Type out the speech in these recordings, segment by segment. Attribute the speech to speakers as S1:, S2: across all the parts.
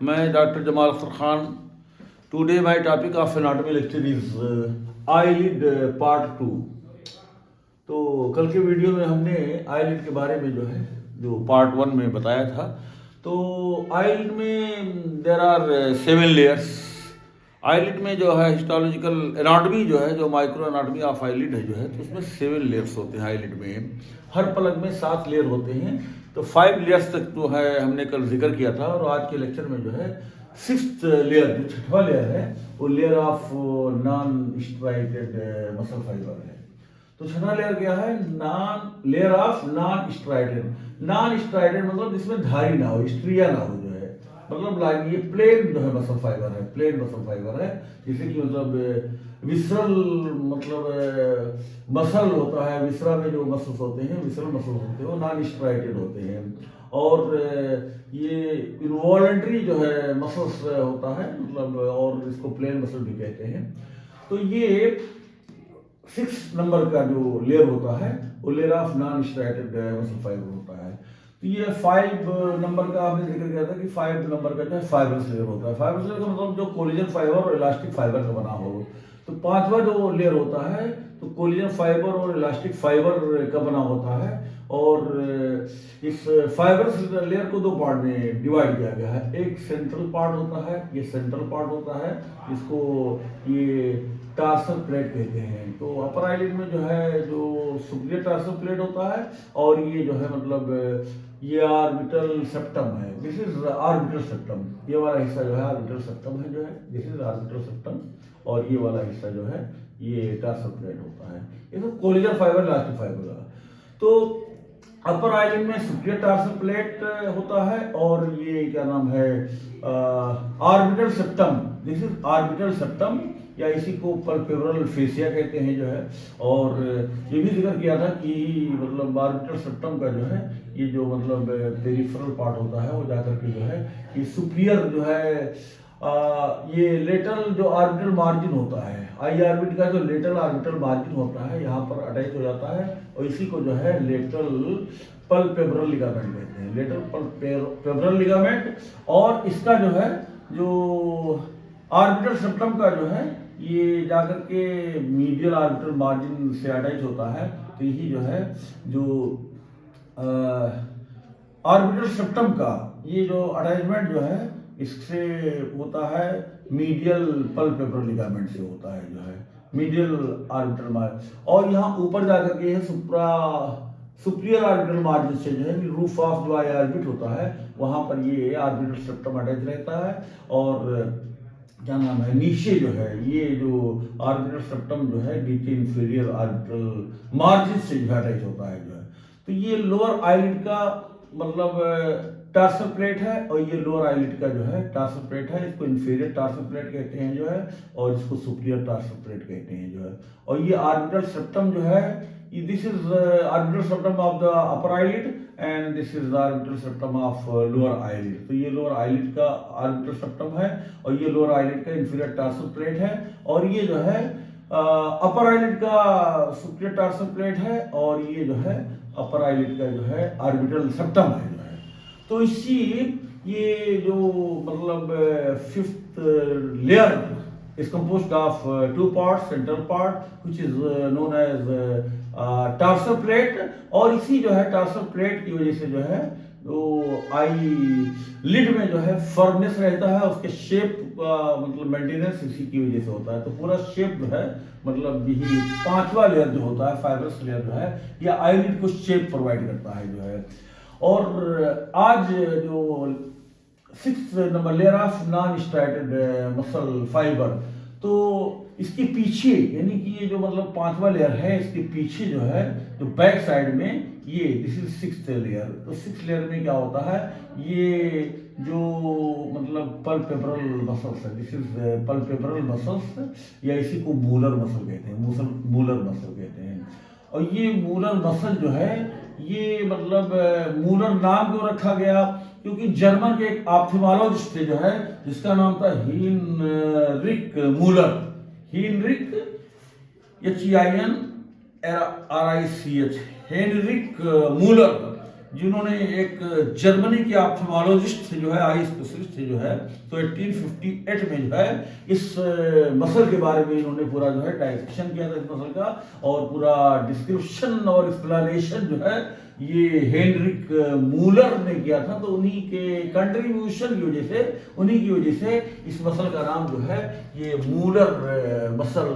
S1: मैं doctor Jamal Akhtar Khan. Today my topic of anatomy lecture is eyelid part 2। तो कल के वीडियो में हमने आईलिड के बारे में जो पार्ट 1 में बताया था। तो आईलिड में देर आर 7 लेयर्स। आईलिड में जो है हिस्टोलॉजिकल एनाटॉमी जो माइक्रो एनाटॉमी ऑफ आईलिड है तो उसमें 7 लेयर्स होते हैं। आईलिड में हर पलक में 7 लेयर होते हैं। तो 5 लेयर्स तक हमने कल जिक्र किया था। और आज के लेक्चर में 6th लेयर जो 6वां लेयर है वो layer of non striated muscle fibre है। तो 6वां लेयर क्या है? Layer of non striated. Non striated मतलब जिसमें धारी ना हो, स्ट्रिया ना हो, मतलब लाइन, ये प्लेन मसल फाइबर है, प्लेन मसल फाइबर है। जैसे कि विसरल मसल होता है, विसरा में जो मसल्स होते हैं, विसरल मसल होते हैं, वो नॉन स्ट्राइटेड होते हैं। और ये इनवॉलंटरी मसल्स होता है, और इसको प्लेन मसल भी कहते हैं। तो ये 6 नंबर का जो लेयर होता है वो layer of non striated muscle fibre होता है। तो ये 5 नंबर का आपने जिक्र किया था कि 5 नंबर का फाइबरस लेयर होता है। फाइबरस लेयर का मतलब जो कोलेजन फाइबर और इलास्टिक फाइबर का बना हो। तो 5वां जो लेयर होता है तो कोलेजन फाइबर और इलास्टिक फाइबर का बना होता है। और इस फाइबरस लेयर को 2 पार्ट में डिवाइड किया गया है। एक सेंट्रल पार्ट होता है, ये सेंट्रल पार्ट होता है, इसको ये टार्सल प्लेट कहते हैं। तो अपर आईलिड में जो सुपीरियर टार्सल प्लेट होता है, और ये ये ऑर्बिटल सेप्टम है। This is orbital septum. ये वाला हिस्सा ऑर्बिटल सेप्टम है, दिस इज ऑर्बिटल सेप्टम। और ये वाला हिस्सा ये टार्सल प्लेट होता है। ये सब कोलेजन फाइबर, इलास्टिक फाइबर का। तो अपर आईलिड में सुपीरियर टार्सल प्लेट होता है, और ये क्या नाम है, orbital septum. This is orbital septum, या इसी को पल्पेब्रल फेसिया कहते हैं और ये भी जिक्र किया था कि ऑर्बिटल सेप्टम का ये पेरिफेरल पार्ट होता है, वो जाकर के ये सुपीरियर ये लेटरल जो ऑर्बिटल मार्जिन होता है, आई ऑर्बिट का जो लेटरल ऑर्बिटल मार्जिन होता है, यहाँ पर अटैच हो जाता है। और इसी को लेटरल पल्पेब्रल लिगामेंट कहते हैं, लेटरल पल्पेब्रल लिगामेंट। और इसका जो ऑर्बिटल सेप्टम का ये जाकर के मीडियल ऑर्बिटल मार्जिन से अटैच होता है। तो यही जो ऑर्बिटल सेप्टम का ये जो अटैचमेंट इससे होता है, मीडियल पल्पेब्रल लिगामेंट से होता है मीडियल ऑर्बिटल मार्जिन। और यहाँ ऊपर जाकर के सुपीरियर ऑर्बिटल मार्जिन से रूफ ऑफ जो आई ऑर्बिट होता है, वहां पर ये ऑर्बिटल सेप्टम अटैच रहता है। और क्या नाम है, नीचे ये जो ऑर्बिटल सेप्टम नीचे इंफीरियर ऑर्बिटल मार्जिन से अटैच होता है तो ये लोअर आईलिड का टार्सल प्लेट है, और ये लोअर आईलिड का टार्सल प्लेट है। इसको इंफीरियर टार्सल प्लेट कहते हैं और इसको सुपीरियर टार्सल प्लेट कहते हैं और ये orbital septum this is orbital septum of the upper eyelid, and this is the orbital septum of lower eyelid. तो ये लोअर आईलिड का ऑर्बिटल सेप्टम है, और ये लोअर आईलिड का इंफीरियर टार्सल प्लेट है। और ये अपर आईलिड का सुपीरियर टार्सल प्लेट है, और ये अपर आईलिड का ऑर्बिटल सेप्टम है तो इसी ये जो 5th layer is composed of 2 parts, central part which is known as tarsal plate। और इसी tarsal plate की वजह से जो आई लिड में फर्मनेस रहता है, उसके शेप का मेंटेनेंस इसी की वजह से होता है। तो पूरा शेप यही 5वां लेयर जो होता है, फाइबरस लेयर ये आई लिड को शेप प्रोवाइड करता है और आज जो 6th number layer of non striated muscle fibre, तो इसके पीछे यानी कि ये जो 5वां लेयर है, इसके पीछे जो बैक साइड में ये दिस इज 6th लेयर। तो 6th लेयर में क्या होता है, ये जो पल्पेब्रल मसल्स है, दिस इज पल्पेब्रल मसल्स, या इसी को मूलर मसल कहते हैं, मूलर मसल कहते हैं। और ये मूलर मसल ये मूलर नाम क्यों रखा गया, क्योंकि जर्मन के एक ऑप्थेल्मोलॉजिस्ट थे जिसका नाम था हीनरिक मूलर। हीनरिक HEINRICH हेनरिक मूलर जिन्होंने एक जर्मनी के ऑप्थेल्मोलॉजिस्ट थे जो है, आई स्पेशलिस्ट थे जो है, तो 1858 में जो है इस मसल के बारे में इन्होंने पूरा जो है डायसेक्शन किया था इस मसल का, और पूरा डिस्क्रिप्शन और एक्सप्लेनेशन जो है ये हेनरिक मूलर ने किया था। तो उन्हीं के कंट्रीब्यूशन की वजह से, उन्हीं की वजह से इस मसल का नाम जो है ये मूलर मसल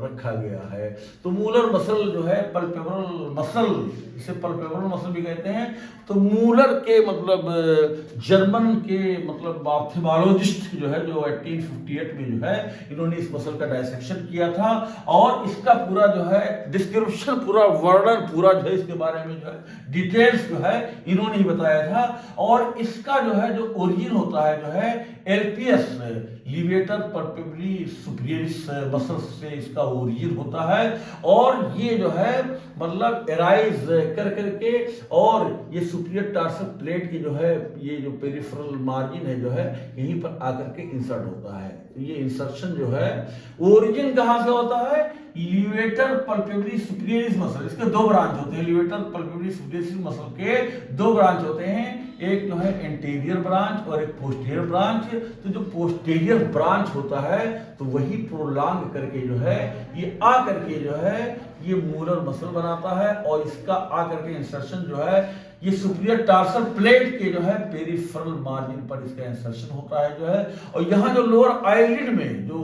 S1: रखा गया है। तो मूलर मसल जो है पल्पेब्रल मसल, इसे पल्पेब्रल मसल भी कहते हैं। तो मूलर के मतलब जर्मन के मतलब ऑप्थेल्मोलॉजिस्ट जो है, जो 1858 में जो है इन्होंने इस मसल का डायसेक्शन किया था, और इसका पूरा जो है डिस्क्रिप्शन, पूरा वर्णन, पूरा जो है इसके बारे में जो है डिटेल्स जो है इन्होंने ही बताया था। और इसका जो है जो ओरिजिन होता है जो है एलपीएस, लिवेटर पल्पेब्रली सुपीरियरिस मसल से इसका ओरिजिन होता है। और ये जो है मतलब एराइज कर करके, और ये सुपीरियर टार्सल प्लेट की जो है ये जो पेरिफेरल मार्जिन है जो है यहीं पर आकर के इंसर्ट होता है। ये इंसर्शन जो है ओरिजिन कहां से होता है, लिवेटर पल्पेब्रली सुपीरियरिस मसल, इसके दो ब्रांच होते हैं। लिवेटर पल्पेब्रली सुपीरियरिस मसल के दो ब्रांच होते हैं, एक जो है एंटीरियर ब्रांच और एक पोस्टीरियर ब्रांच। तो जो पोस्टीरियर ब्रांच होता है तो वही प्रोलॉन्ग करके जो है ये आ करके जो है ये मूलर मसल बनाता है, और इसका आ करके इंसर्शन जो है ये सुपीरियर टार्सल प्लेट के जो है पेरिफेरल मार्जिन पर इसका इंसर्शन होता है जो है। और यहाँ जो लोअर आईलिड में जो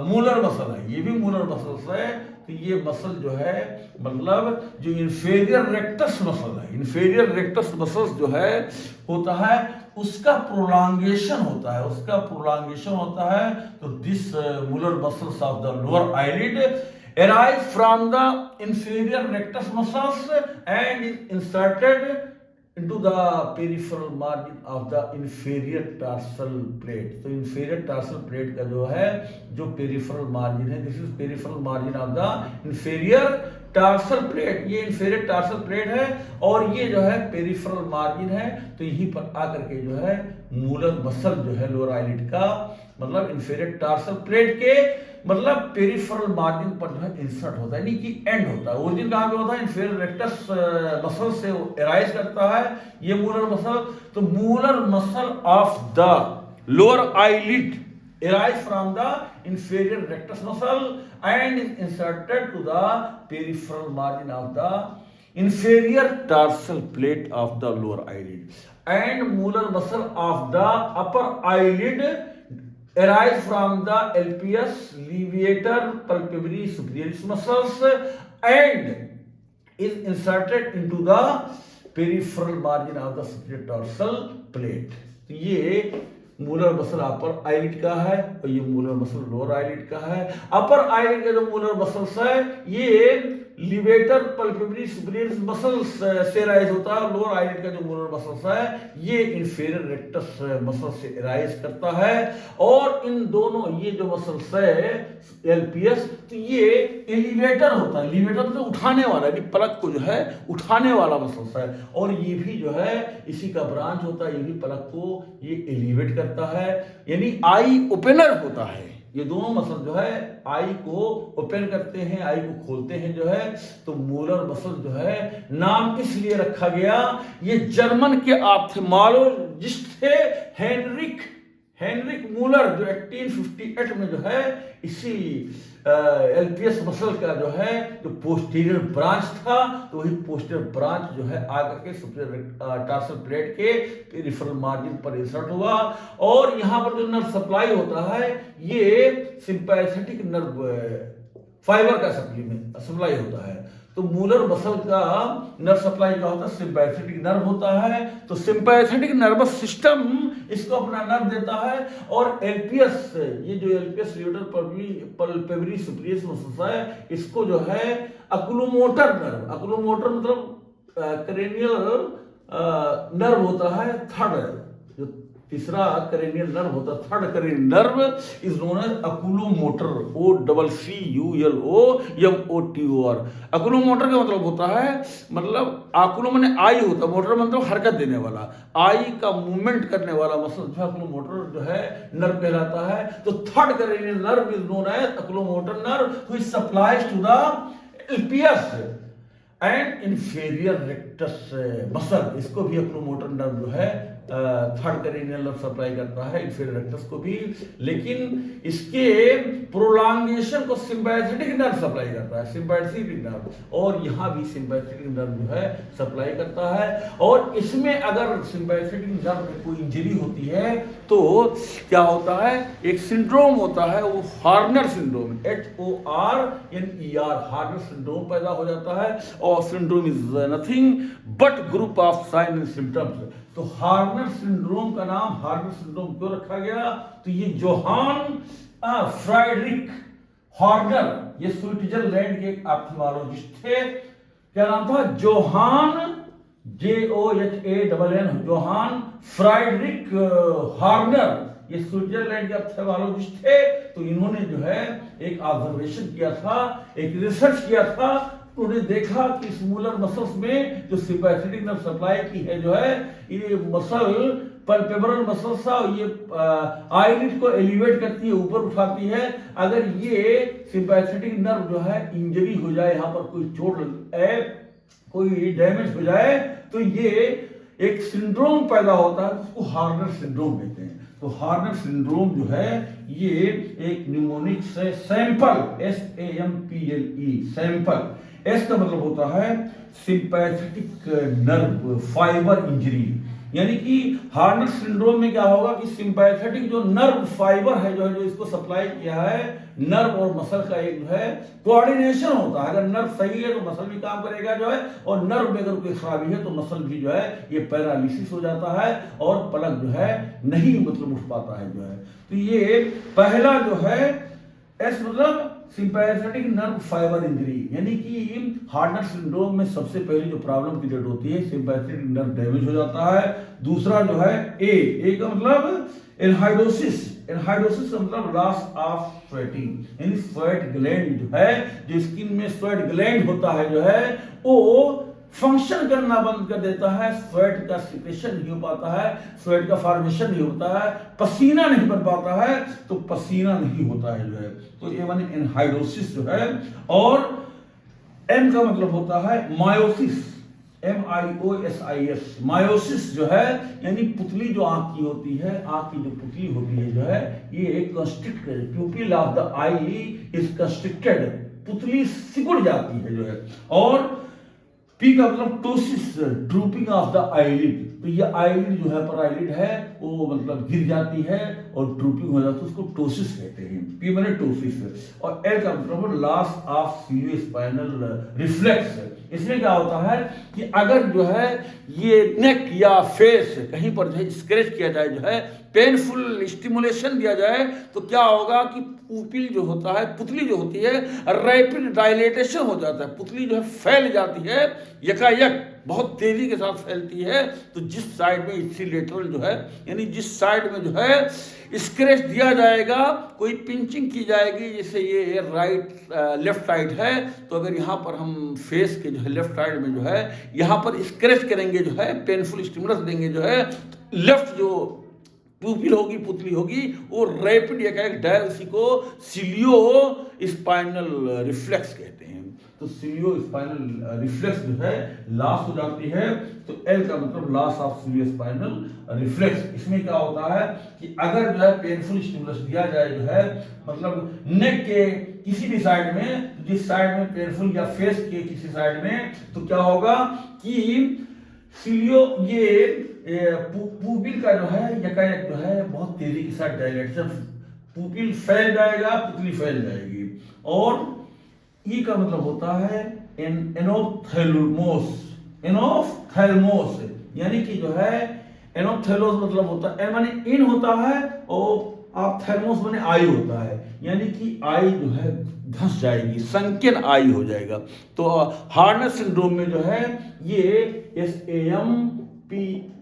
S1: मूलर मसल है, ये भी मूलर मसल है। तो ये मसल जो है मतलब जो इंफीरियर रेक्टस मसल है, इंफीरियर रेक्टस मसल जो है होता है उसका प्रोलॉन्गेशन होता है, उसका प्रोलॉन्गेशन होता है। तो this Müller muscles of the lower eyelid arise from the inferior rectus muscles and is inserted into the peripheral margin of the inferior tarsal plate। तो inferior tarsal plate का जो है जो peripheral margin है, this is peripheral margin of the inferior tarsal plate, ये inferior tarsal plate है, और ये जो है peripheral margin है। तो यहीं पर आकर के जो है मूलर मसल जो है लोअर आईलिड का मतलब inferior tarsal plate के मतलब पेरिफेरल मार्जिन पर जो है इंसर्ट होता है, यानी कि एंड होता है। ओरिजिन कहां पे होता है, इंफीरियर रेक्टस मसल से एराइज करता है ये मूलर मसल। तो Müller muscle of the lower eyelid arise from the inferior rectus muscle and is inserted to the peripheral margin of the inferior tarsal plate of the lower eyelid, and molar muscle of the upper eyelid arise from the LPS, levator palpebrae superioris muscles and is inserted into the peripheral margin of the superior dorsal plate। तो ये Müller muscle upper eyelid का है और ये Müller muscle lower eyelid का है। Upper eyelid का जो मूलर मसल्स है ये लिवेटर पल्पेब्ररी सुपीरियरिस मसल्स से राइज होता है। लोअर आईलिड का जो मूलर मसल्स है ये इंफीरियर रेक्टस मसल से राइज करता है। और इन दोनों ये जो मसल्स है एलपीएस, तो ये एलिवेटर होता है। एलिवेटर तो उठाने वाला, यानी पलक को जो है उठाने वाला मसल्स है, और ये भी जो है इसी का ब्रांच होता है। ये भी पलक को ये एलिवेट करता है, यानी आई ओपनर होता है। ये दोनों मसल जो है आई को ओपन करते हैं, आई को खोलते हैं जो है। तो मूलर मसल जो है नाम इसलिए रखा गया, ये जर्मन के ऑप्थेल्मोलॉजिस्ट थे हेनरिक मूलर, जो 1858 में जो है इसी एलपीएस मसल का जो है जो पोस्टीरियर ब्रांच था, तो वही पोस्टीरियर ब्रांच जो है आकर के सुपीरियर टार्सल प्लेट के पेरिफेरल मार्जिन पर इंसर्ट हुआ। और यहाँ पर जो नर्व सप्लाई होता है ये सिंपैथेटिक नर्व फाइबर का सप्लाई होता है। तो मूलर मसल का नर्व सप्लाई का होता है सिंपैथेटिक नर्व होता है। तो सिंपैथेटिक नर्वस सिस्टम इसको अपना नर्व देता है। और एलपीएस, ये जो एलपीएस लिवेटर पल्पेब्ररी सुपीरियरिस मसल्स है, इसको जो है अकुलोमोटर नर्व, अकुलोमोटर मतलब क्रेनियल नर्व होता है। थर्ड जो तीसरा क्रेनियल नर्व होता है, third cranial nerve is known as oculomotor, OCULOMOTOR। Oculomotor का मतलब होता है, मतलब आकुलो माने आई होता, मोटर मतलब हरकत देने वाला, आई का मूवमेंट करने वाला मसल जो अकुलोमोटर जो है नर्व कहलाता है। तो third cranial nerve is known as oculomotor nerve which supplies to the LPS and inferior rectus muscle, इसको भी अक्रोमोटर नर्व जो है थर्ड करेनियल नर्व सप्लाई करता है, इन्फीरियर रेक्टस को भी, लेकिन इसके प्रोलॉन्गेशन को सिम्पैथेटिक नर्व सप्लाई करता है, सिम्पैथेटिक नर्व, और यहाँ भी सिम्पैथेटिक नर्व जो है सप्लाई करता है। और इसमें अगर सिम्पैथेटिक नर्व में कोई इंजरी होती है तो क्या होता है, एक सिंड्रोम होता है, वो Horner syndrome, HORNER, Horner syndrome पैदा हो जाता है। और syndrome is nothing but group of sine and symptoms. तो हार्नर सिंड्रोम का नाम हार्नर सिंड्रोम क्यों रखा गया, तो ये जोहान फ्राइडरिक हॉर्नर, ये स्विट्जरलैंड के एक ऑप्थेल्मोलॉजिस्ट थे। क्या नाम था, जोहान, JOHANN, जोहान फ्राइडरिक हॉर्नर, ये स्विट्जरलैंड के ऑप्थेल्मोलॉजिस्ट थे। तो इन्होंने जो है एक ऑब्जर्वेशन किया था, एक रिसर्च किया था, उन्होंने देखा कि स्मूलर मसल्स में जो सिम्पैथेटिक नर्व सप्लाई की है जो है, ये मसल पल्पेब्रल मसल्स था, ये आईलिड को एलिवेट करती है, ऊपर उठाती है। अगर ये सिम्पैथेटिक नर्व जो है इंजरी हो जाए, यहाँ पर कोई चोट लगे, कोई डैमेज हो जाए, तो ये एक सिंड्रोम पैदा होता है, उसको हार्नर सिंड्रोम कहते हैं। तो हार्नर सिंड्रोम जो है ये एक न्यूमोनिक से सैंपल, SAMPLE, सैंपल, एस का मतलब होता है सिंपैथेटिक नर्व फाइबर इंजरी, यानी कि हार्नर सिंड्रोम में क्या होगा कि सिंपैथेटिक जो नर्व फाइबर है जो इसको सप्लाई किया है, नर्व और मसल का एक जो है कोऑर्डिनेशन होता है। अगर नर्व सही है तो मसल भी काम करेगा जो है, और नर्व में अगर कोई खराबी है तो मसल भी जो है ये पैरालिसिस हो जाता है और पलक जो है नहीं मतलब उठ पाता है जो है। तो ये पहला जो है एस मतलब सिंपैथेटिक नर्व फाइबर इंजरी, यानी कि हार्नर सिंड्रोम में सबसे पहले जो प्रॉब्लम क्रिएट होती है, सिंपैथेटिक नर्व डैमेज हो जाता है। दूसरा जो है ए का मतलब एनहाइडोसिस, एनहाइडोसिस का मतलब लॉस ऑफ स्वेटिंग, यानी स्वेट ग्लैंड जो है, जो स्किन में स्वेट ग्लैंड होता है जो है, वो फंक्शन करना बंद कर देता है, स्वेट का सिक्रेशन नहीं हो पाता है, स्वेट का फॉर्मेशन नहीं होता है, पसीना नहीं बन पाता है, तो पसीना नहीं होता है जो है। तो ये माने एनहाइडोसिस जो है। और एम का मतलब होता है मायोसिस, MIOSIS, मायोसिस जो है, यानी पुतली जो आंख की होती है, आंख की जो पुतली होती है जो है, ये constricted, प्यूपिल of the I is constricted, पुतली सिकुड़ जाती है जो है। और पी का मतलब ptosis, drooping of the eyelid, तो ये आईलिड जो है पर आईलिड है वो मतलब गिर जाती है और ड्रूपिंग हो जाती है, उसको टोसिस कहते हैं। पी माने टोसिस। और एल का मतलब लॉस ऑफ सिलियोस्पाइनल रिफ्लेक्स। इसमें क्या होता है कि अगर जो है ये नेक या फेस कहीं पर जो है स्क्रैच किया जाए जो है, पेनफुल स्टिमुलेशन दिया जाए, तो क्या होगा कि पुपिल जो होता है, पुतली जो होती है, रैपिड डायलेटेशन हो जाता है, पुतली जो है फैल जाती है, यकायक बहुत तेजी के साथ फैलती है। तो जिस साइड में इक्सिलेटरल जो है, यानी जिस साइड में जो है स्क्रैच दिया जाएगा, कोई पिंचिंग की जाएगी, जैसे ये राइट लेफ्ट साइड है, तो अगर यहाँ पर हम फेस के जो है लेफ्ट साइड में जो है यहाँ पर स्क्रैच करेंगे जो है, पेनफुल स्टिमुलस देंगे जो है, लेफ्ट जो पुपिल होगी, पुतली होगी, वो रैपिड उसी को सिलियो स्पाइनल रिफ्लेक्स कहते हैं। तो सिलियो स्पाइनल रिफ्लेक्स जो है लॉस हो जाती है। तो एल का मतलब लॉस ऑफ सिलियो स्पाइनल रिफ्लेक्स। इसमें क्या होता है कि अगर जो है पेनफुल स्टिमुलस दिया जाए जो है, मतलब नेक के किसी भी साइड में, जिस साइड में पेनफुल, या फेस के किसी साइड में, तो क्या होगा कि सिलियो ये पुपिल का जो है यकायक जो है बहुत तेजी के साथ डायलेटेशन, पुपिल फैल जाएगा, पुतली फैल जाएगी। और ई का मतलब होता है एनोप्थेल्मोस, एनोप्थेल्मोस, यानी कि जो है एनोप्थेलोस मतलब होता है, माने इन होता है, और ऑप्थेल्मोस माने आई होता है, यानी कि आई जो है धंस जाएगी, संकीर्ण आई हो जाएगा। तो हार्नर सिंड्रोम में जो है ये SAMPLE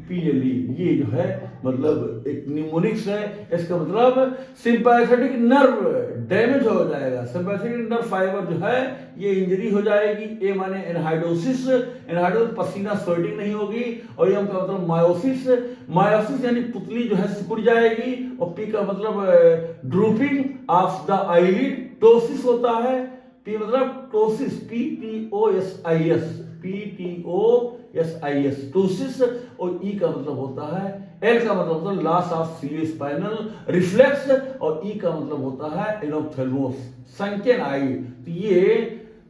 S1: ये जो है मतलब एक न्यूमोनिक्स है। इसका मतलब सिंपैथेटिक नर्व डैमेज हो जाएगा, सिंपैथेटिक नर्व फाइबर जो है ये इंजरी हो जाएगी। ए माने एनहाइडोसिस, एनहाइडोसिस पसीना स्वेटिंग नहीं होगी। और एम का मतलब मायोसिस, मायोसिस यानी पुतली जो है सिकुड़ जाएगी। और पी का मतलब drooping of the eyelid, ptosis होता है। पी मतलब टोसिस, PTOSIS, टोसिस। और ई का मतलब होता है, एल का मतलब होता है लॉस ऑफ सिलियोस्पाइनल रिफ्लेक्स, और ई का मतलब होता है एनोप्थेल्मोस, संकेन आई। तो ये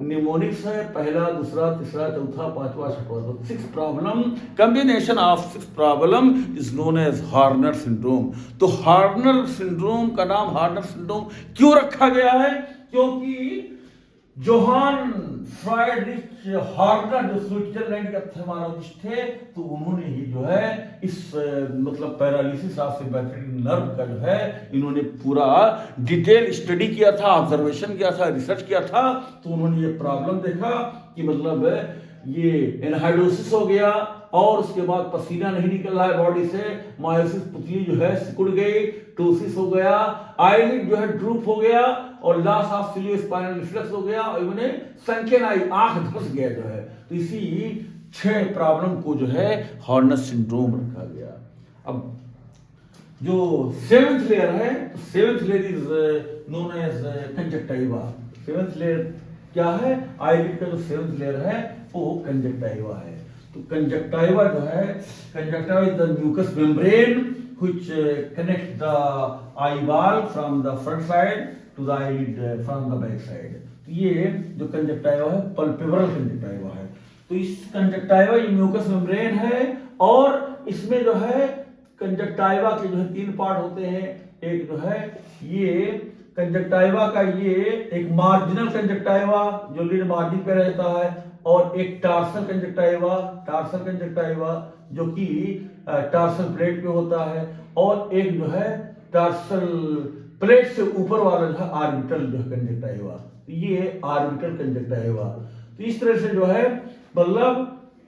S1: निमोनिक्स है, पहला, दूसरा, तीसरा, चौथा, पांचवा, छठवां। तो 6 problem, combination of 6 problem is known as Horner syndrome. तो हॉर्नर सिंड्रोम का नाम हॉर्नर सिंड्रोम क्यों रखा गया है? क्योंकि जोहान फ्राइडरिच हॉर्नर जो स्विट्जरलैंड के ऑप्थेल्मोलॉजिस्ट थे, तो उन्होंने ही जो है इस मतलब पैरालिसिस ऑफ सिम्पैथेटिक नर्व का जो है इन्होंने पूरा डिटेल स्टडी किया था, ऑब्जर्वेशन किया था, रिसर्च किया था। तो उन्होंने ये प्रॉब्लम देखा कि मतलब ये एनहाइडोसिस हो गया, और उसके बाद पसीना नहीं निकल रहा है बॉडी से, मायोसिस पुतली जो है सिकुड़ गई, टोसिस हो गया, आईलिड जो है ड्रूप हो गया, और लॉस ऑफ सिलियोस्पाइनल रिफ्लेक्स हो गया, और इन्होंने संकेन आई, आंख धंस गया जो है। तो इसी 6 प्रॉब्लम को जो है हॉर्नर सिंड्रोम रखा गया। अब जो 7th लेयर है, 7th layer is known as conjunctiva. 7th layer क्या है? आईलिड का जो 7th लेयर है वो कंजक्टिवा है। तो कंजक्टिवा जो है, conjunctiva is the mucous membrane which connects the eyeball from the front side to the eyelid from the back side। तो ये जो कंजक्टिवा है पल्पेब्रल कंजक्टिवा है। तो इस कंजक्टिवा ये म्यूकस मेम्ब्रेन है, और इसमें जो है कंजक्टिवा के जो है 3 पार्ट होते हैं। एक जो है ये कंजक्टिवा का ये एक मार्जिनल कंजक्टिवा जो लिड मार्जिन पे रहता है, और एक टार्सल कंजक्टिवा जो कि टार्सल प्लेट पे होता है, और एक जो है टार्सल प्लेट से ऊपर वाला जो है आर्बिटल जो है कंजक्टिवा। तो ये आर्बिटल कंजक्टिवा। तो इस तरह से जो है मतलब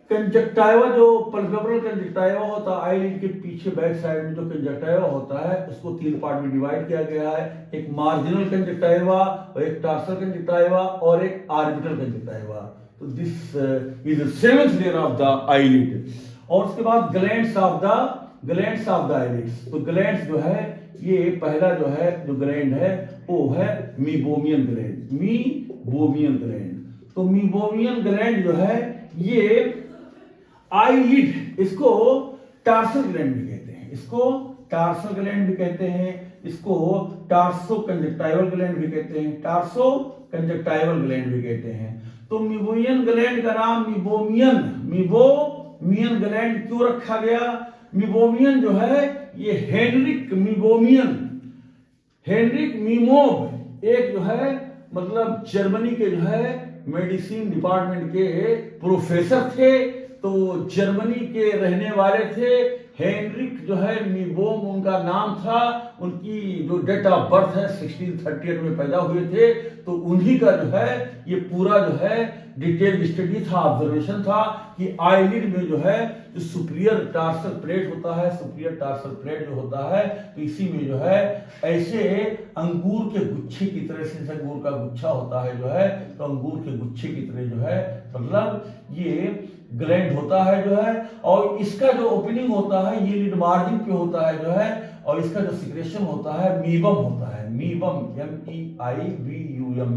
S1: कंजक्टिवा जो पल्पेब्रल कंजक्टिवा होता है, आईलिड के पीछे बैक साइड में जो कंजक्टिवा होता है उसको 3 पार्ट में डिवाइड किया गया है। एक मार्जिनल कंजक्टिवा, और एक टार्सल कंजक्टिवा, और एक आर्बिटल कंजक्टिवा। तो this is the 7th layer of the eyelid. और उसके बाद ग्लैंड्स ऑफ द आईलिड्स। तो ग्लैंड्स जो है, ये पहला जो है जो ग्लैंड है वो है मीबोमियन ग्लैंड। तो मीबोमियन ग्लैंड जो है ये आईलिड, इसको टार्सल ग्लैंड भी कहते हैं, इसको टार्सो कंजक्टिवल ग्लैंड भी कहते हैं, तो मीबोमियन ग्लैंड का नाम मीबोमियन ग्लैंड क्यों रखा गया? मीबोमियन जो है ये हेनरिक मीमोव एक जो है मतलब जर्मनी के जो है मेडिसिन डिपार्टमेंट के प्रोफेसर थे। तो जर्मनी के रहने वाले थे। हेनरिक जो है मीबोम उनका नाम था। उनकी जो डेट ऑफ बर्थ है 1638 में पैदा हुए थे। तो उन्हीं का जो है ये पूरा जो है डिटेल स्टडी था, ऑब्जर्वेशन था कि आईलिड में जो है जो सुपीरियर टार्सल प्लेट होता है, सुपीरियर टार्सल प्लेट जो होता है, तो इसी में जो है ऐसे अंगूर के गुच्छे की तरह से, अंगूर का गुच्छा होता है जो है, तो अंगूर के गुच्छे की तरह जो है मतलब ये ग्लैंड होता है जो है, और इसका जो ओपनिंग होता है ये लिड मार्जिन पे होता है जो है, और इसका जो सिक्रेशन होता है मीबम होता है, मीबम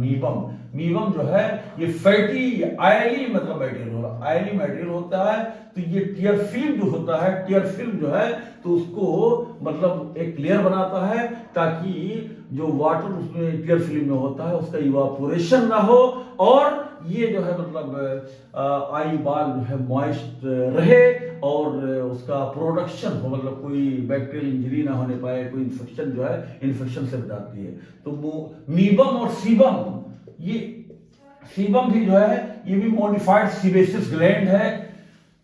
S1: मीबम। मीबम जो है ये फैटी आयली मतलब मटेरियल होता है। तो ये टियर फिल्म जो होता है, टियर फिल्म जो है तो उसको मतलब एक लेयर बनाता है ताकि जो वाटर उसमें टियर फिल्म में होता है उसका इवापोरेशन ना हो, और ये जो है मतलब आई बाल जो है मॉइस्ट रहे और उसका प्रोडक्शन हो, मतलब कोई बैक्टीरियल इंजरी ना होने पाए, कोई इन्फेक्शन जो है इन्फेक्शन से बचाती है। तो वो मीबम और सीबम, ये सीबम भी जो है ये भी मॉडिफाइड सीबेसियस ग्लैंड है।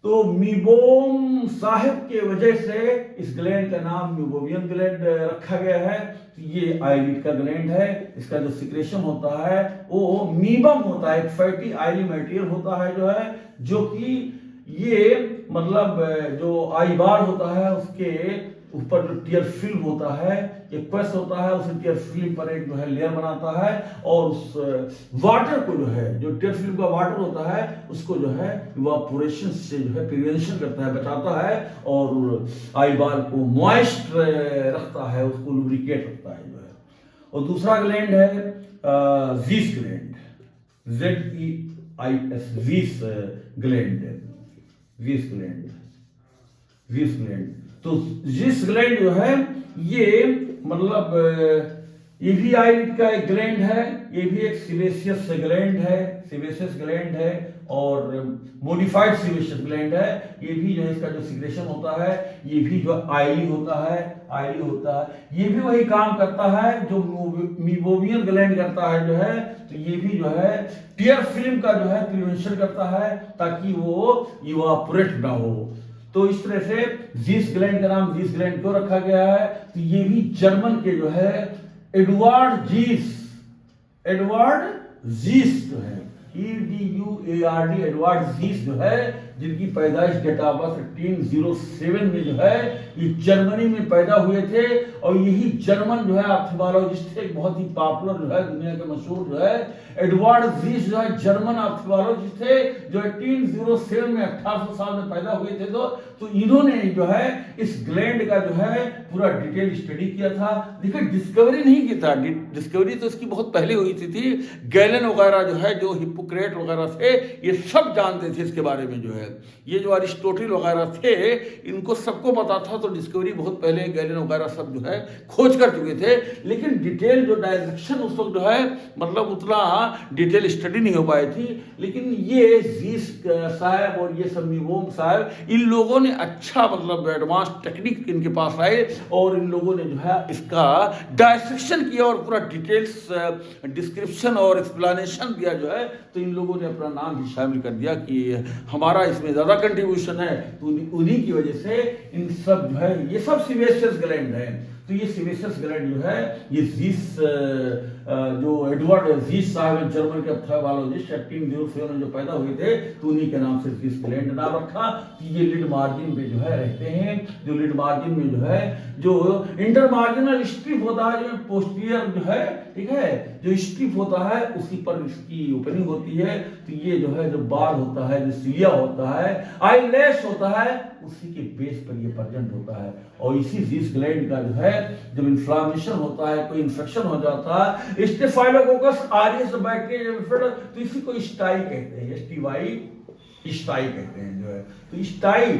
S1: तो मीबोम साहिब के वजह से इस ग्लैंड का नाम मीबोमियन ग्लैंड रखा गया है। तो ये आईलिड का ग्लैंड है। इसका जो सिक्रेशन होता है वो मीबम होता है, एक फैटी आयली मटेरियल होता है जो है, जो कि ये मतलब जो आई बार होता है उसके ऊपर जो टियर फिल्म होता है, एक प्रेस होता है, उस टियर फिल्म पर एक जो है लेयर बनाता है, और उस वाटर को जो है जो टियर फिल्म का वाटर होता है उसको जो है इवापोरेशन से जो है प्रिवेंशन करता है, बचाता है, और आई बाल को मॉइस्ट रखता है, उसको लुब्रिकेट रखता है जो है। और दूसरा ग्लैंड है जीस gland. ZEIS, Zeiss gland, Zeiss gland, Zeiss gland. तो ज़ीस ग्लैंड जो है ये मतलब ये भी आईलिड का एक ग्लैंड है, ये भी एक सिबेशियस ग्लैंड है, सिबेशियस ग्लैंड है और मोडिफाइड सिबेशियस ग्लैंड है। ये भी जो है इसका जो सिक्रेशन होता है ये भी जो आयली होता है, आयली होता है। ये भी वही काम करता है जो मीबोमियन ग्लैंड करता है जो है। तो ये भी जो है टियर फिल्म का जो है प्रिवेंशन करता है ताकि वो इवापोरेट ना हो। तो इस तरह से ज़ीस ग्लैंड का नाम ज़ीस ग्लैंड क्यों रखा गया है? तो ये भी जर्मन के जो है एडवर्ड ज़ीस जो है EDUARD, एडवर्ड ज़ीस जो है, जिनकी पैदाइश डेट ऑफ बर्थ 1807 में जो है ये जर्मनी में पैदा हुए थे। और यही जर्मन जो है ऑप्थेल्मोलॉजिस्ट थे, बहुत ही पॉपुलर जो है, दुनिया के मशहूर जो है एडवर्ड ज़ीस जो है जर्मन ऑप्थेल्मोलॉजिस्ट थे जो 1807 में 1800 साल में पैदा हुए थे। तो इन्होंने जो है इस ग्लैंड का जो है पूरा डिटेल स्टडी किया था। देखिए डिस्कवरी नहीं की था, डिस्कवरी तो इसकी बहुत पहले हुई थी। गैलन वगैरह जो है, जो हिप्पोक्रेट वगैरह थे, ये सब जानते थे इसके बारे में जो है। ये जो अरिस्टोटल वगैरह थे इनको सबको पता था। तो डिस्कवरी बहुत पहले गैलन वगैरह सब जो है खोज कर चुके थे। लेकिन डिटेल जो डायरेक्शन उस वक्त जो है मतलब उतना डिटेल स्टडी नहीं हो पाई थी। लेकिन ये ज़ीस साहब और ये समीवोम साहब, इन लोगों ने अच्छा मतलब एडवांस टेक्निक इनके पास आए और इन लोगों ने जो है इसका डायसेक्शन किया और पूरा डिटेल्स डिस्क्रिप्शन और एक्सप्लेनेशन दिया जो है। तो इन लोगों ने अपना नाम भी शामिल कर दिया कि हमारा इसमें ज़्यादा कंट्रीब्यूशन है। तो उन्हीं की वजह से इन सब जो है ये सब सिबेशियस ग्लैंड है। तो ये सिबेशियस ग्लैंड जो है ये ज़ीस जो एडवर्ड ज़ीस साहब हैं जर्मन के ऑप्थेल्मोलॉजिस्ट 1807 में जो पैदा हुए थे, तो उन्हीं के नाम से ज़ीस ग्लैंड नाम रखा। कि ये लिड मार्जिन में जो है रहते हैं, जो लिड मार्जिन में जो है जो इंटरमार्जिनल स्ट्रिप होता है, जो पोस्टीरियर जो है, ठीक है, जो स्ट्रिप होता है उसी पर इसकी ओपनिंग होती है। तो ये जो है जो बाल होता है, जो सिलिया होता है, आईलैश होता है, उसी के बेस पर ये प्रेजेंट होता है। और इसी ज़ीस ग्लैंड का जो है जब इन्फ्लामेशन होता है, कोई इन्फेक्शन हो जाता है, स्टेफाइलोकोकस ऑरियस बैक्टीरिया, तो इसी को स्टाई कहते हैं, स्टाई कहते हैं जो है। तो स्टाई,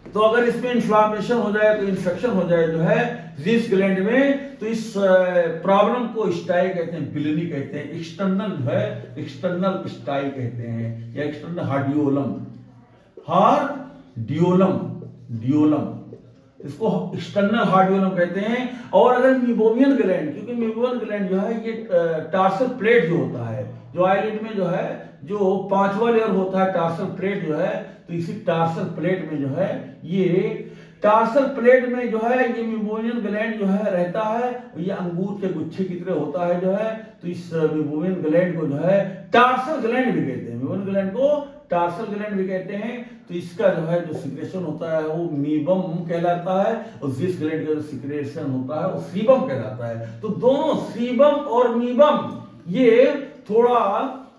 S1: तो अगर इसमें इन्फ्लामेशन हो जाए, तो इन्फेक्शन हो जाए जो है ज़ीस ग्लैंड में, तो इस प्रॉब्लम को स्टाई कहते हैं, बिलनी कहते हैं। एक्सटर्नल जो है एक्सटर्नल स्टाई कहते हैं या एक्सटर्नल हार्डियोलम, डियोलम, इसको एक्सटर्नल हार्डियोलम कहते हैं। और अगर मीबोमियन ग्लैंड, क्योंकि मीबोमियन ग्लैंड जो है ये टार्सल प्लेट जो होता है, जो आईलिड में जो है जो 5वां लेयर होता है टार्सल प्लेट जो है, तो इसी टार्सल प्लेट में जो है ये टार्सल प्लेट में जो है ये मीबोमियन ग्लैंड जो है रहता है। ये अंगूर के गुच्छे की तरह होता है जो है। तो इस मीबोमियन ग्लैंड को जो है टार्सल ग्लैंड भी कहते हैं, मीबोमियन ग्लैंड को टार्सल ग्लैंड भी कहते हैं। तो इसका जो है जो सिक्रेशन होता है वो मीबम कहलाता है और ज़ीस ग्लैंड का जो सिक्रेशन होता है वो सीबम कहलाता है। तो दोनों सीबम और मीबम ये थोड़ा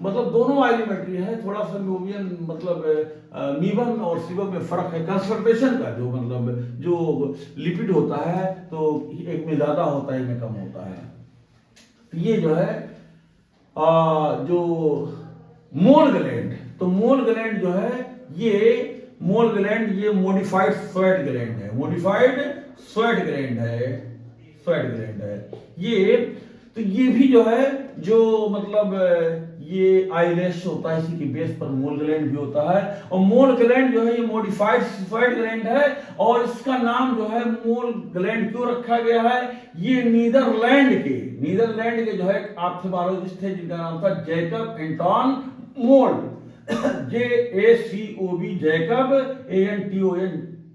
S1: मतलब दोनों एलिमेंट्री है, थोड़ा सा मीबोमियन मतलब मीबम और सीबम में फर्क है कंसंट्रेशन का, जो मतलब जो लिपिड होता है तो एक में ज्यादा होता है, एक में कम होता है। तो ये जो है जो मोल ग्लैंड, तो मोल ग्लैंड जो है ये मोल ग्लैंड ये मॉडिफाइड स्वेट ग्लैंड है, मॉडिफाइड स्वेट ग्लैंड है ये। तो ये भी जो है जो मतलब ये आईलैश होता है, इसी के बेस पर मोल ग्लैंड भी होता है। और मोल ग्लैंड जो है ये मॉडिफाइड स्वेट ग्लैंड है। और इसका नाम जो है मोल ग्लैंड क्यों रखा गया है? ये नीदरलैंड के जो है ऑप्थेल्मोलॉजिस्ट थे जिनका नाम था जैकब एंटोन मोल, JACOB, Jacob ANTON,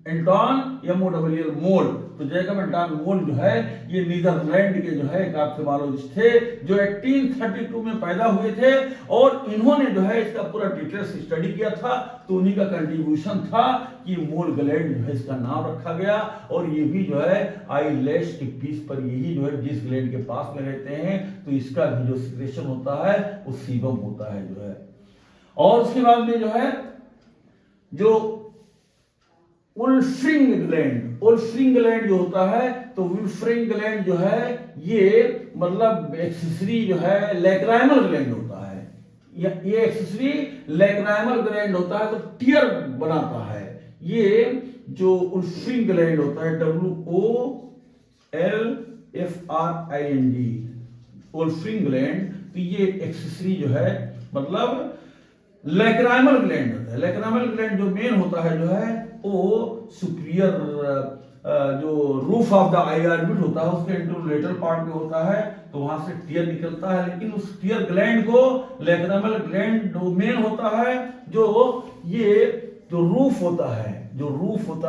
S1: Anton MOLL मोल। तो जैकब एंटोन मोल जो है ये नीदरलैंड के जो है एक ऑप्थेल्मोलॉजिस्ट थे जो 1832 में पैदा हुए थे। और इन्होंने जो है इसका पूरा डिटेल्स स्टडी किया था। तो उन्हीं का कंट्रीब्यूशन था कि मोल ग्लैंड जो है इसका नाम रखा गया। और ये भी जो है आईलैश के पीस पर यही जो है जिस ग्लैंड के पास में रहते हैं, तो इसका भी जो सिक्रेशन होता है वो सीबम होता है जो है। और उसके बाद में जो है जो वुल्फ्रिंग ग्लैंड जो होता है, तो वुल्फ्रिंग ग्लैंड जो है ये मतलब एक्सेसरी जो है लैक्राइमल ग्लैंड होता है। ये एक्सेसरी लैक्राइमल ग्लैंड होता है तो टियर बनाता है। ये जो उल्फरिंग ग्लैंड होता है WOLFRING उल्फरिंग ग्लैंड, तो ये एक्सेसरी जो है मतलब लैक्राइमल ग्लैंड होता है। लैक्राइमल ग्लैंड जो मेन होता है जो है वो सुपीरियर जो roof of the I orbit होता है उसके इंटरलेटरल पार्ट में होता है, तो वहां से टीयर निकलता है। लेकिन उस टीयर ग्लैंड को लैक्राइमल ग्लैंड जो मेन होता है, जो ये जो रूफ होता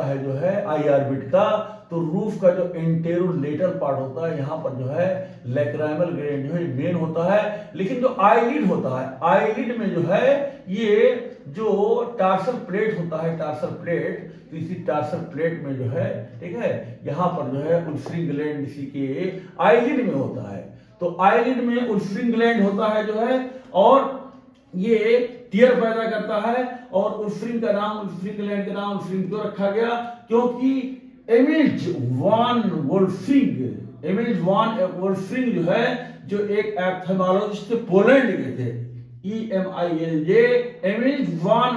S1: है जो है आई ऑर्बिट का, तो रूफ का जो इंटेरोलेटरल पार्ट होता है यहाँ पर जो है लैक्राइमल ग्लैंड जो है मेन होता है। लेकिन जो आईलिड होता है, आईलिड में जो है ये जो टार्सल प्लेट होता है, टार्सल प्लेट, तो इसी टार्सल प्लेट में जो है, ठीक है, यहाँ पर जो है उल्फरिंग ग्लैंड इसी के आईलिड में होता है। तो आईलिड में उल्फरिंग ग्लैंड होता है जो है, और ये टीयर पैदा करता है। और उल्फरिंग का नाम, उल्फरिंग ग्लैंड का नाम उल्फरिंग क्यों रखा गया? क्योंकि एमिल वान वोल्फरिंग जो है, जो एक एप्थेमोलॉजिस्ट पोलैंड के थे, EMILJ, एमिल वान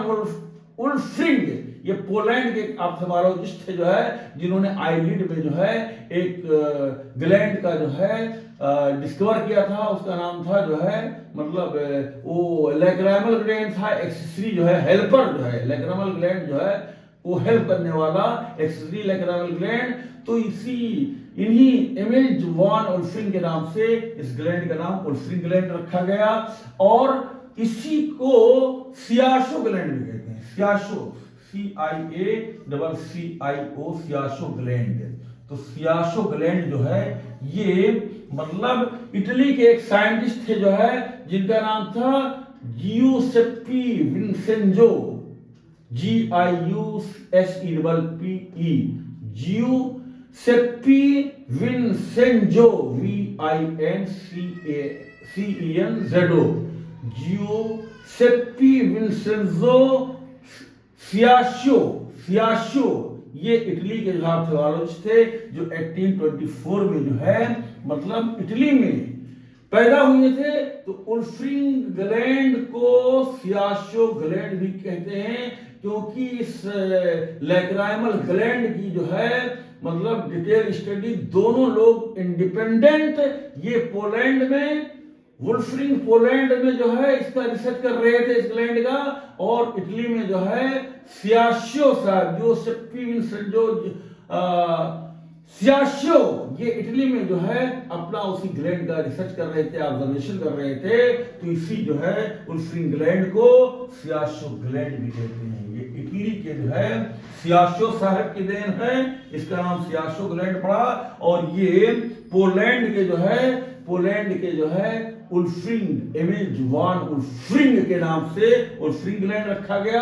S1: वोल्फरिंग, ये पोलैंड के एप्थेमोलॉजिस्ट थे जो है, जिन्होंने आईलिड में जो है एक ग्लैंड का जो है डिस्कवर किया था। उसका नाम था जो है मतलब वो लैक्राइमल ग्लैंड था, एक्सेसरी जो है हेल्पर जो है, लैक्राइमल ग्लैंड जो है वो हेल्प करने वाला एक्सेसरी लैक्राइमल ग्लैंड। तो इन्हीं एमिल वान वोल्फरिंग के नाम से इस ग्लैंड का नाम वोल्फरिंग ग्लैंड रखा गया। और इसी को सियाशो ग्लैंड भी कहते हैं, सियाशो, CIACCIO, सियाशो ग्लैंड। तो सियाशो ग्लैंड जो है ये मतलब इटली के एक साइंटिस्ट थे जो है, जिनका नाम था Giuseppe Vincenzo, GIUSEPPE, Giuseppe Vincenzo, VINCENZO, Giuseppe Vincenzo सियाशो, ये इटली के जो आर्कियोलॉजिस्ट थे, जो 1824 में जो है मतलब इटली में पैदा हुए थे। तो उल्फरिंग ग्लैंड को सियाशो ग्लैंड भी कहते हैं, क्योंकि इस लैक्राइमल ग्लैंड की जो है मतलब डिटेल स्टडी दोनों लोग इंडिपेंडेंट, ये पोलैंड में वुल्फरिंग पोलैंड में जो है इसका रिसर्च कर रहे थे इस ग्लैंड का, और इटली में जो है सियाशो साहब, जोसेप्पी विंसेंजो सियाशो, ये इटली में जो है अपना उसी ग्लैंड का रिसर्च कर रहे थे, ऑब्जर्वेशन कर रहे थे। तो इसी जो है उल्फरिंग ग्लैंड को सियाशो ग्लैंड भी कहते हैं। ये इटली के जो है सियाशो साहब की देन है, इसका नाम सियाशो ग्लैंड पड़ा। और ये पोलैंड के जो है उल्फरिंग, एमिल वान उल्फरिंग के नाम से उल्फरिंग ग्लैंड रखा गया,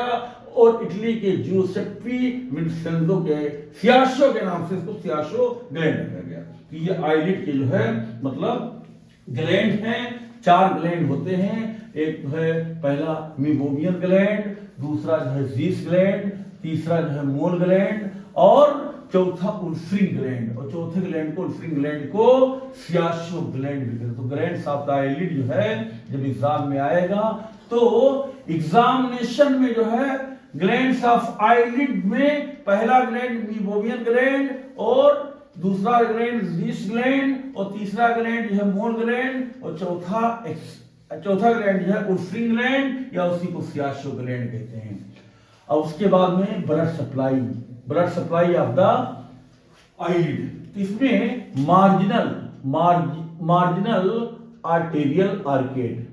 S1: और इटली के जियुसेप्पी विंसेंजो के सियाशो के नाम से इसको सियाशो ग्लैंड रखा गया। तो ये आईलिड के जो है मतलब ग्लैंड हैं, 4 ग्लैंड होते हैं। एक है पहला मीबोमियन ग्लैंड, दूसरा जो है जीस ग्लैंड, तीसरा जो है मोल ग्लैंड, और चौथा उल्फरिंग ग्लैंड। और चौथे ग्लैंड को उल्फरिंग ग्लैंड को सियाशो ग्लैंड भी कहते हैं। तो ग्लैंड्स ऑफ द आईलिड जो है जब एग्जाम में आएगा, तो एग्जामिनेशन में जो है ग्लैंड्स ऑफ आईलिड में पहला ग्लैंड मीबोमियन ग्लैंड, और दूसरा ग्लैंड जीस ग्लैंड, और तीसरा ग्लैंड जो है मोल ग्लैंड, और चौथा ग्लैंड जो है उल्फरिंग ग्लैंड, या उसी को सियाशो ग्लैंड कहते हैं। और उसके बाद में blood supply of the eyelid. इसमें मार्जिनल आर्टेरियल आर्केड,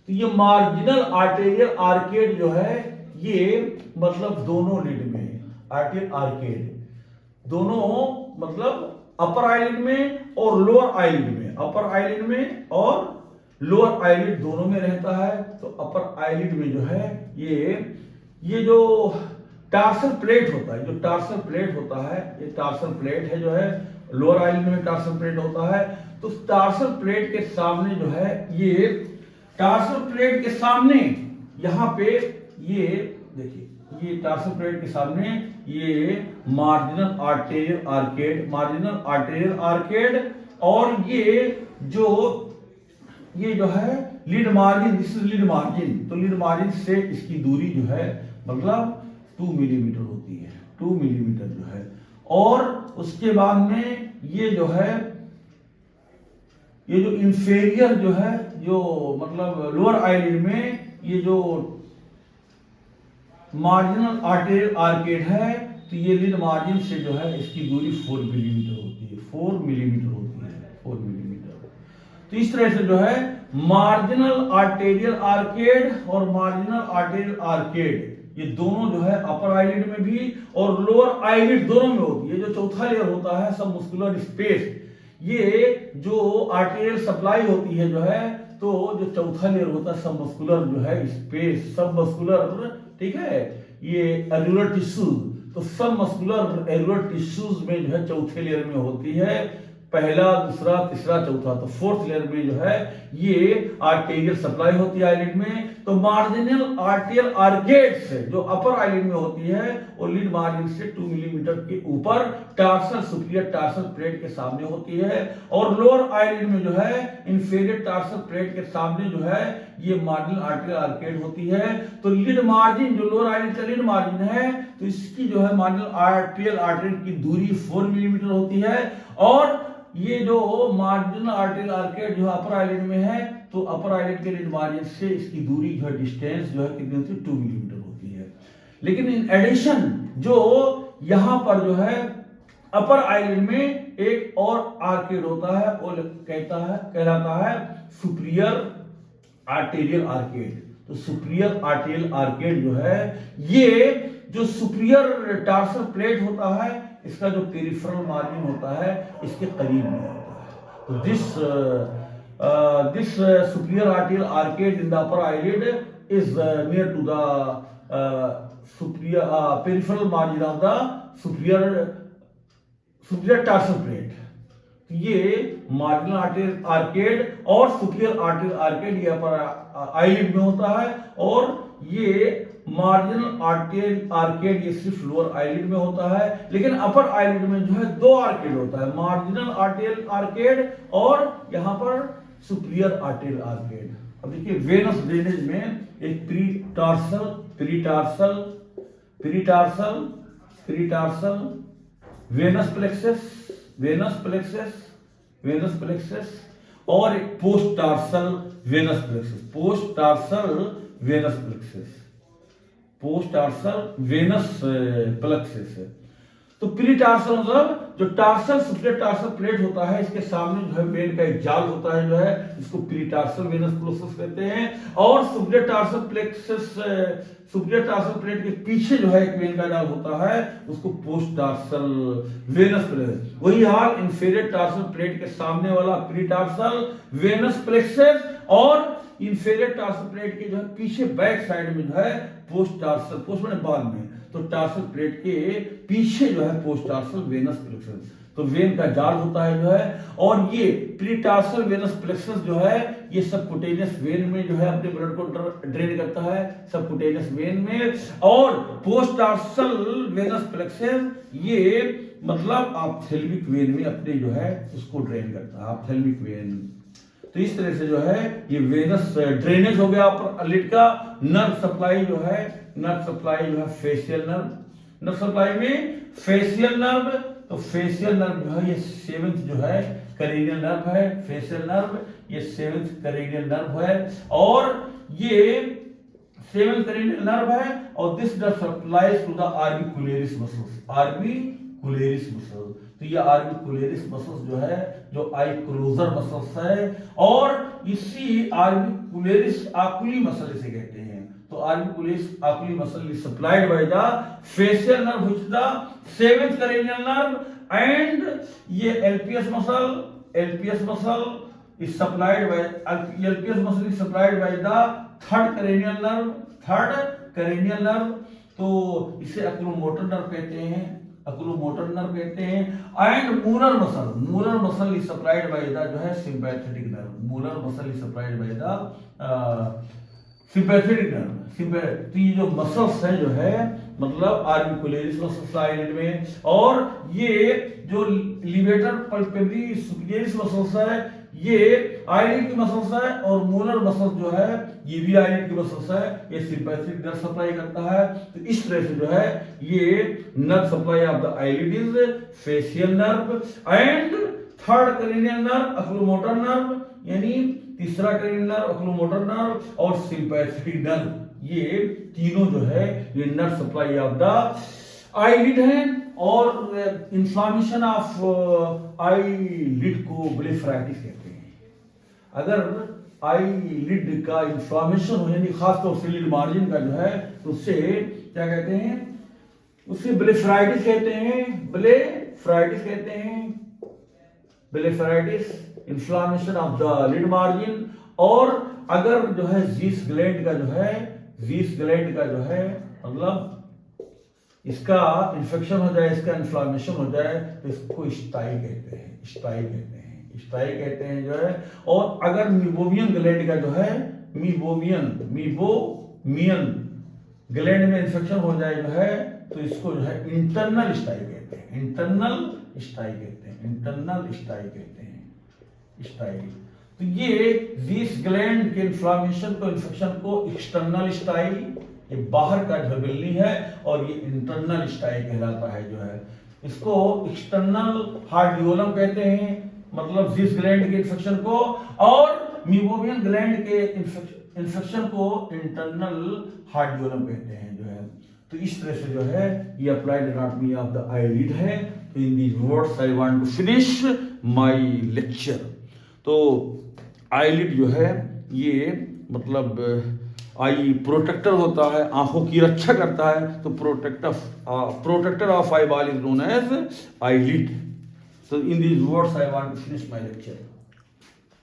S1: तो ये मार्जिनल आर्टेरियल आर्केड जो है ये मतलब दोनों लिड में आर्टेरियल आर्केड, दोनों मतलब अपर आईलिड में और लोअर आईलिड में, अपर आईलिड में और लोअर आईलिड दोनों में रहता है। तो अपर आईलिड में जो है ये जो टार्सल प्लेट होता है, ये टार्सल प्लेट है जो है लोअर आईलिड में टार्सल प्लेट होता है। तो टार्सल प्लेट के सामने जो है, ये टार्सल प्लेट के सामने यहाँ पे ये देखिए, ये टार्सल प्लेट के सामने ये मार्जिनल आर्टेरियल आर्केड, और ये जो ये जो है lid margin, this is lid margin, तो लीड मार्जिन से इसकी दूरी जो है मतलब 2 मिलीमीटर होती है, 2 मिलीमीटर जो है। और उसके बाद में ये जो है, ये जो इंफेरियर जो है, जो मतलब लोअर आईलिड में ये जो मार्जिनल आर्टेरियल आर्केड है, तो ये लीड मार्जिन से जो है इसकी दूरी 4 मिलीमीटर होती है, 4 मिलीमीटर होती है, 4 मिलीमीटर। तो इस तरह से जो है मार्जिनल आर्टेरियल आर्केड और मार्जिनल आर्टेरियल आर्केड ये दोनों जो है अपर आईलिड में भी और लोअर आईलिड दोनों में होती है। जो चौथा लेयर होता है सब मस्कुलर स्पेस, ये जो आर्टेरियल सप्लाई होती है जो है, तो जो चौथा लेयर होता है सब मस्कुलर जो है स्पेस, सब मस्कुलर, ठीक है, ये एल्वियोलर टिश्यूज, तो सब मस्कुलर एल्वियोलर टिश्यूज में जो है चौथे लेयर में होती है, पहला, दूसरा, तीसरा, चौथा। तो फोर्थ लेयर में जो है ये आर्टेरियल सप्लाई होती है आईलिड में। तो मार्जिनल आर्टेरियल आर्केड से जो अपर आईलिड में होती है और लीड मार्जिन से 2 मिलीमीटर के ऊपर टार्सल सुपीरियर टार्सल प्लेट के सामने होती है, और लोअर आईलिड में जो है इंफीरियर टार्सल प्लेट के सामने जो है ये मार्जिनल आर्टेरियल आर्केड होती है। तो लीड मार्जिन जो लोअर आईलिड का लीड मार्जिन है, तो इसकी जो है मार्जिनल आर्टेरियल आर्केड की दूरी 4 मिलीमीटर होती है, और ये जो मार्जिनल आर्टेरियल आर्केड जो अपर आईलिड में है, तो अपर आईलिड के लीड मार्जिन से इसकी दूरी जो है डिस्टेंस जो है कितनी होती है, 2 मिलीमीटर होती है। लेकिन इन एडिशन जो यहां पर जो है अपर आईलिड में एक और आर्केड होता है, वो कहलाता है सुपीरियर आर्टेरियल आर्केड। तो सुपीरियर आर्टेरियल आर्केड जो है, ये जो सुपीरियर टार्सल प्लेट होता है, इसका जो पेरिफेरल मार्जिन होता है इसके करीब में होता है। तो this superior arterial arcade in the upper eyelid is near to the superior peripheral margin of the superior tarsal plate. ये मार्जिनल आर्टेरियल आर्केड और सुपीरियर आर्टेरियल आर्केड ये अपर आईलिड में होता है, और ये मार्जिनल आर्टेरियल आर्केड ये सिर्फ लोअर आईलिड में होता है। लेकिन अपर आईलिड में जो है 2 आर्केड होता है, मार्जिनल आर्टेरियल आर्केड और यहां पर सुपीरियर आर्टेरियल आर्केड। अब देखिए वेनस ड्रेनेज में एक pretarsal pretarsal pretarsal pretarsal venous plexus venous plexus venous plexus और एक post tarsal venous plexus post tarsal venous plexus post tarsal venous plexus है। तो प्रीटार्सल मतलब जो टार्सल सुपीरियर टार्सल प्लेट होता है, इसके सामने जो है वेन का एक जाल होता है जो है, इसको प्रीटार्सल वेनस प्लेक्सस कहते हैं। और superior tarsal plexus superior tarsal plate के पीछे जो है एक वेन का जाल होता है, उसको पोस्ट टार्सल वेनस प्लेक्सस। वही हाल इंफीरियर टार्सल प्लेट के सामने वाला प्रीटार्सल वेनस प्लेक्सस और इंफीरियर टार्सल प्लेट के जो है पीछे बैक साइड में जो है पोस्ट टार्सल, पोस्ट मैंने बाद में, तो टार्सल प्लेट के पीछे जो है पोस्ट टार्सल वेनस प्लेक्सस, तो वेन का जाल होता है जो है। और ये प्रीटार्सल वेनस प्लेक्सस जो है ये सबक्यूटेनियस वेन में जो है अपने ब्लड को ड्रेन करता है, सबक्यूटेनियस वेन में। और पोस्ट टार्सल वेनस प्लेक्सस ये मतलब ऑप्थेल्मिक वेन में अपने जो है उसको ड्रेन करता है, ऑप्थेल्मिक वेन। तो इस तरह से जो है ये वेनस ड्रेनेज हो गया अपर लिड का। नर्व सप्लाई जो है, नर्व सप्लाई जो है फेशियल नर्व, नर्व सप्लाई में फेशियल नर्व, तो फेशियल नर्व जो है ये 7th जो है करेनियल नर्व है, फेशियल नर्व ये 7th करेनियल नर्व है, और ये 7th करेनियल नर्व है। और this nerve supplies to the orbicularis muscles, orbicularis muscle. तो ये आर्बिकुलेरिस मसल्स जो है जो आई क्लोजर मसल्स है, और इसी आर्बिकुलेरिस आकुली मसल इसे कहते हैं। तो orbicularis oculi muscle is supplied by the facial nerve which the 7th cranial nerve, and ये LPS muscle is supplied by LPS muscle is supplied by the 3rd cranial nerve, 3rd cranial nerve. तो इसे अक्रोमोटर nerve कहते हैं, अक्रोमोटर nerve कहते हैं। And Müller muscle is supplied by the जो है sympathetic nerve, Müller muscle is supplied by the sympathetic nerve. तो ये जो मसल्स है जो है मतलब आर्बिकुलेरिस मसल्स आईलिड में, और ये जो लिवेटर पल्पेब्री सुपीरियरिस मसल्स है ये आईलिड की मसल्स है और मोलर मसल्स जो है ये भी आईलिड की मसल्स है। ये सिंपैथेटिक नर्व सप्लाई करता है। तो इस तरह से जो है ये nerve supply of the eyelid is facial nerve and third cranial nerve oculomotor nerve, यानी तीसरा क्रेनियल नर्व ऑक्यूलोमोटर नर्व और सिंपैथेटिक नर्व, ये तीनों जो है ये nerve supply of the eyelid है। और इंफ्लामेशन ऑफ आईलिड को ब्लेफराइटिस कहते हैं। अगर आईलिड का इंफ्लामेशन हो यानी खासतौर से लिड मार्जिन का जो है तो उससे क्या कहते हैं, उससे ब्लेफराइटिस कहते हैं। ब्लेफराइटिस कहते हैं, blepharitis inflammation of the lid margin. और अगर जो है जीस ग्लैंड का जो है मतलब इसका इन्फेक्शन हो जाए, इसका इन्फ्लामेशन हो जाए तो इसको स्टाई कहते हैं जो है। और अगर मीबोमियन ग्लैंड का जो है मीबोमियन ग्लैंड में इन्फेक्शन हो जाए जो है तो इसको जो है इंटरनल स्टाई कहते हैं। तो ये जीस ग्लैंड के इन्फ्लामेशन को इन्फेक्शन को एक्सटर्नल स्टाई, ये बाहर का झिल्ली है, और ये इंटरनल स्टाई कहलाता है जो है। इसको एक्सटर्नल हार्डियोलम कहते हैं, मतलब जीस ग्लैंड के इन्फेक्शन को, और मीबोमियन ग्लैंड के इन्फेक्शन को इंटरनल हार्डियोलम कहते हैं जो है। तो इस तरह से जो है ये applied anatomy of the eyelid है। तो in these words I want to finish my lecture. तो आईलिड जो है ये मतलब आई प्रोटेक्टर होता है, आंखों की रक्षा करता है। तो protector of eyeball is known as eyelid. So in these words I want to finish my lecture.